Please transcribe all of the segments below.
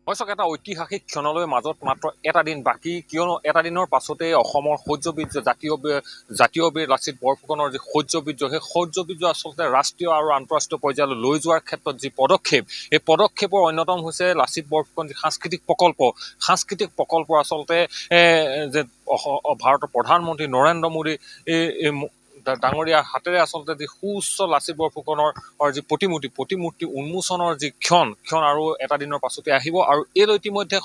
অৱশ্যে এটা ঐতিহাসিক ক্ষণলৈ মাজত মাত্ৰ এটা দিন বাকী, কিয়নো এটা দিনৰ পাছতে অসমৰ শৌৰ্যবীৰ্য জাতীয় বীৰ লাচিত বৰফুকনৰ যি শৌৰ্যবীৰ্য, সেই শৌৰ্যবীৰ্য আচলতে ৰাষ্ট্ৰীয় আৰু আন্তঃৰাষ্ট্ৰীয় পৰ্যায়লৈ লৈ যোৱাৰ ক্ষেত্ৰত যি পদক্ষেপ, এই পদক্ষেপৰ অন্যতম হৈছে লাচিত বৰফুকন যি সাংস্কৃতিক প্ৰকল্প আচলতে যে ভাৰতৰ প্ৰধানমন্ত্ৰী নৰেন্দ্ৰ মোদী ডাঙৰীয়াৰ হাতেৰে আচলতে যি সুউচ্চ লাচিত বৰফুকনৰ যি প্ৰতিমূৰ্তি উন্মোচনৰ যি ক্ষণ আৰু এটা দিনৰ পাছতে আহিব। আৰু এইলৈ ইতিমধ্যে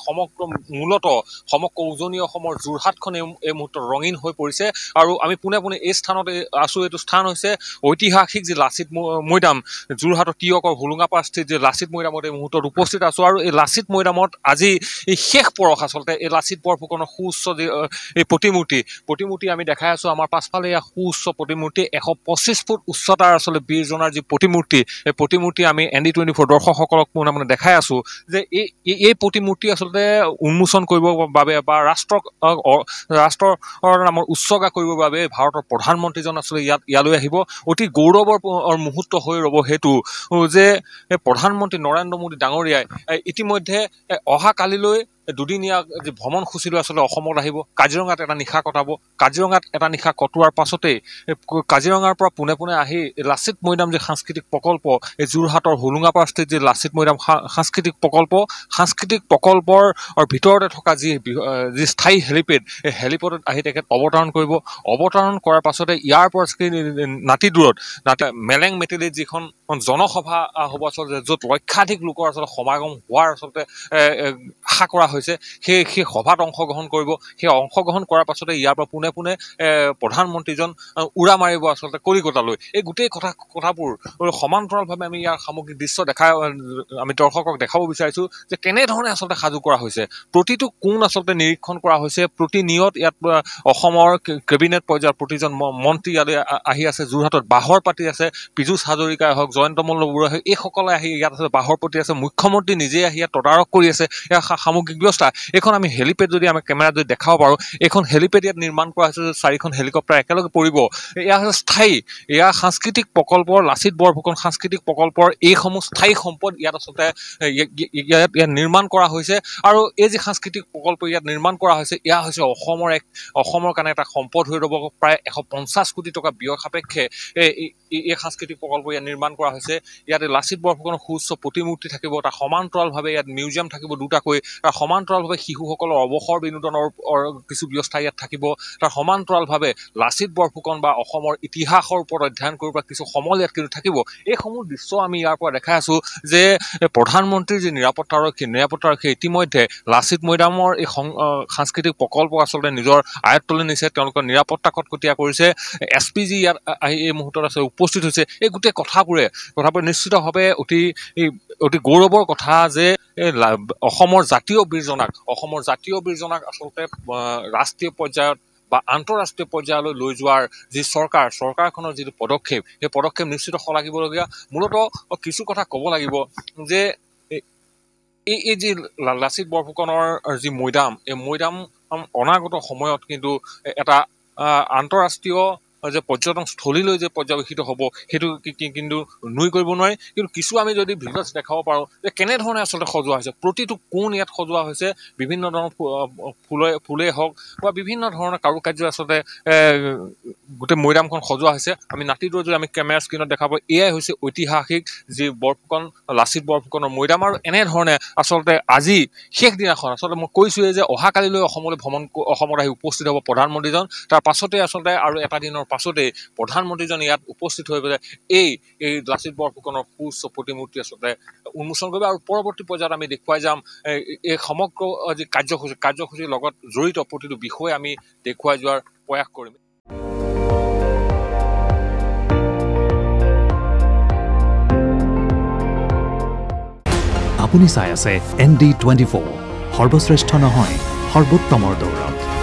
সমগ্ৰ উজনি অসমৰ যোৰহাটখন এই মুহূৰ্তত ৰঙীন হৈ পৰিছে। আৰু আমি পোনে এই স্থানতে আছোঁ। এইটো স্থান হৈছে ঐতিহাসিক যি লাচিত মৈদাম, যোৰহাটৰ তিয়কৰ হোলোঙাপাৰ স্থিত যি লাচিত মৈদামত এই মুহূৰ্তত উপস্থিত আছোঁ। আৰু এই লাচিত মৈদামত আজি এই শেষ পৰশ আচলতে এই লাচিত বৰফুকনৰ সুউচ্চ যি এই প্ৰতিমূৰ্তি আমি দেখাই আছোঁ। আমাৰ পাছফালে এয়া সুউচ্চ প্ৰতিমূৰ্তি 125 ফুট উচ্চতাৰ আচলতে বীৰজনাৰ যি প্ৰতিমূৰ্তি আমি ND24 দৰ্শকসকলক পোনে দেখাই আছোঁ যে এই প্ৰতিমূৰ্তি আচলতে উন্মোচন কৰিবৰ বাবে বা ৰাষ্ট্ৰৰ নামৰ উৎসৰ্গা কৰিবৰ বাবে ভাৰতৰ প্ৰধানমন্ত্ৰীজন আচলতে ইয়ালৈ আহিব। অতি গৌৰৱৰ মুহূৰ্ত হৈ ৰ'ব সেইটো যে প্ৰধানমন্ত্ৰী নৰেন্দ্ৰ মোদী ডাঙৰীয়াই ইতিমধ্যে অহা কালিলৈ দুদিনীয়া যি ভ্ৰমণসূচীলৈ আচলতে অসমত আহিব। কাজিৰঙাত এটা নিশা কটাব। কাজিৰঙাত এটা নিশা কটোৱাৰ পাছতেই কাজিৰঙাৰ পৰা পোনে আহি লাচিত মৈদাম যি সাংস্কৃতিক প্ৰকল্প, এই যোৰহাটৰ হোলোঙাপাৰ স্থিত যি লাচিত মৈদাম সাংস্কৃতিক প্ৰকল্পৰ ভিতৰতে থকা যি স্থায়ী হেলিপেড, এই হেলিপেডত আহি তেখেত অৱতৰণ কৰিব। অৱতৰণ কৰাৰ পাছতে ইয়াৰ পৰা নাতি দূৰত মেলেং মেটেলিত যিখন জনসভা হ'ব আচলতে, য'ত লক্ষাধিক লোকৰ আচলতে সমাগম হোৱাৰ আচলতে আশা কৰা হৈছে, সেই সভাত অংশগ্ৰহণ কৰিব। সেই অংশগ্ৰহণ কৰাৰ পাছতে ইয়াৰ পৰা পোনে প্ৰধানমন্ত্ৰীজন উৰা মাৰিব আচলতে কলিকতালৈ। এই গোটেই কথাবোৰ সমান্তৰালভাৱে আমি ইয়াৰ সামগ্ৰিক দৃশ্য আমি দৰ্শকক দেখাব বিচাৰিছোঁ যে কেনেধৰণে আচলতে সাজু কৰা হৈছে। প্ৰতিটো কোণ আচলতে নিৰীক্ষণ কৰা হৈছে। প্ৰতিনিয়ত ইয়াত অসমৰ কেবিনেট পৰ্যায়ৰ প্ৰতিজন মন্ত্ৰী ইয়ালৈ আহি আছে। যোৰহাটত বাহৰ পাতি আছে। পীযুষ হাজৰিকাই হওক, জয়ন্ত মল্ল বৰুৱাই হওক, এইসকলে আহি ইয়াত আছে বাহৰ পাতি আছে। মুখ্যমন্ত্ৰী নিজেই আহি ইয়াত তদাৰক কৰি আছে ইয়াৰ সামগ্ৰিক ব্যৱস্থা। এইখন আমি হেলিপেড যদি আমি কেমেৰাত যদি দেখাব পাৰোঁ, এইখন হেলিপেড ইয়াত নিৰ্মাণ কৰা হৈছে যে 4খন হেলিকপ্টাৰ একেলগে পৰিব। এয়া হৈছে স্থায়ী, এয়া সাংস্কৃতিক প্ৰকল্পৰ, লাচিত বৰফুকন সাংস্কৃতিক প্ৰকল্পৰ এইসমূহ স্থায়ী সম্পদ ইয়াত আচলতে ইয়াত নিৰ্মাণ কৰা হৈছে। আৰু এই যি সাংস্কৃতিক প্ৰকল্প ইয়াত নিৰ্মাণ কৰা হৈছে, এয়া হৈছে অসমৰ কাৰণে এটা সম্পদ হৈ ৰ'ব। প্ৰায় 150 কোটি টকা ব্যয় সাপেক্ষে এই সাংস্কৃতিক প্ৰকল্প ইয়াত নিৰ্মাণ কৰা হৈছে। ইয়াতে লাচিত বৰফুকনৰ সুউচ্চ প্ৰতিমূৰ্তি থাকিব। তাৰ সমান্তৰালভাৱে ইয়াত মিউজিয়াম থাকিব দুটাকৈ। তাৰ সমান্তৰালভাৱে শিশুসকলৰ অৱসৰ বিনোদনৰ কিছু ব্যৱস্থা ইয়াত থাকিব। তাৰ সমান্তৰালভাৱে লাচিত বৰফুকন বা অসমৰ ইতিহাসৰ ওপৰত অধ্যয়ন কৰিব পৰা কিছু সমল ইয়াত কিন্তু থাকিব। এইসমূহ দৃশ্য আমি ইয়াৰ পৰা দেখাই আছোঁ যে প্ৰধানমন্ত্ৰীৰ যি নিৰাপত্তাৰক্ষী ইতিমধ্যে লাচিত মৈদামৰ এই সাংস্কৃতিক প্ৰকল্প আচলতে নিজৰ আয়ত্তলৈ নিছে। তেওঁলোকৰ নিৰাপত্তা কটকটীয়া কৰিছে। SPG ইয়াত আহি এই মুহূৰ্তত আছে উপস্থিত হৈছে। এই গোটেই কথাবোৰে নিশ্চিতভাৱে অতি গৌৰৱৰ কথা যে অসমৰ জাতীয় বীৰজনাক আচলতে ৰাষ্ট্ৰীয় পৰ্যায়ত বা আন্তঃৰাষ্ট্ৰীয় পৰ্যায়লৈ লৈ যোৱাৰ যি চৰকাৰখনৰ যিটো পদক্ষেপ, সেই পদক্ষেপ নিশ্চিত শলাগিবলগীয়া। মূলতঃ কিছু কথা ক'ব লাগিব যে এই যি লাচিত বৰফুকনৰ যি মৈদাম, এই মৈদাম অনাগত সময়ত কিন্তু এটা আন্তঃৰাষ্ট্ৰীয় যে পৰ্যটনস্থলীলৈ যে পৰ্যবেক্ষিত হ'ব, সেইটো কিন্তু নুই কৰিব নোৱাৰি। কিন্তু কিছু আমি যদি ভিডিঅ'ত দেখাব পাৰোঁ যে কেনেধৰণে আচলতে সজোৱা হৈছে। প্ৰতিটো কোণ ইয়াত সজোৱা হৈছে। বিভিন্ন ধৰণৰ ফুলেই হওক বা বিভিন্ন ধৰণৰ কাৰুকাৰ্য আচলতে গোটেই মৈদামখন সজোৱা হৈছে। আমি নাতিদূৰত যদি আমি কেমেৰা স্ক্ৰীণত দেখাব, এয়াই হৈছে ঐতিহাসিক যি লাচিত বৰফুকনৰ মৈদাম। আৰু এনেধৰণে আচলতে আজি শেষ দিনাখন আচলতে মই কৈছোঁৱেই যে অহাকালিলৈ অসমত আহি উপস্থিত হ'ব প্ৰধানমন্ত্ৰীজন। তাৰ পাছতে আচলতে আৰু এটা দিনৰ পাছতেই প্ৰধানমন্ত্ৰীজন ইয়াত উপস্থিত হৈ পেলাই এই লাচিত বৰফুকনৰ সুউচ্চ প্ৰতিমূৰ্তি আচলতে উন্মোচন কৰিব। আৰু পৰৱৰ্তী পৰ্যায়ত আমি দেখুৱাই যাম এই সমগ্ৰ যি কাৰ্যসূচীৰ লগত জড়িত প্ৰতিটো বিষয়ে আমি দেখুৱাই যোৱাৰ প্ৰয়াস কৰিম। আপুনি চাই আছে ND24, সৰ্বশ্ৰেষ্ঠ নহয়, সৰ্বোত্তমৰ দৌৰত।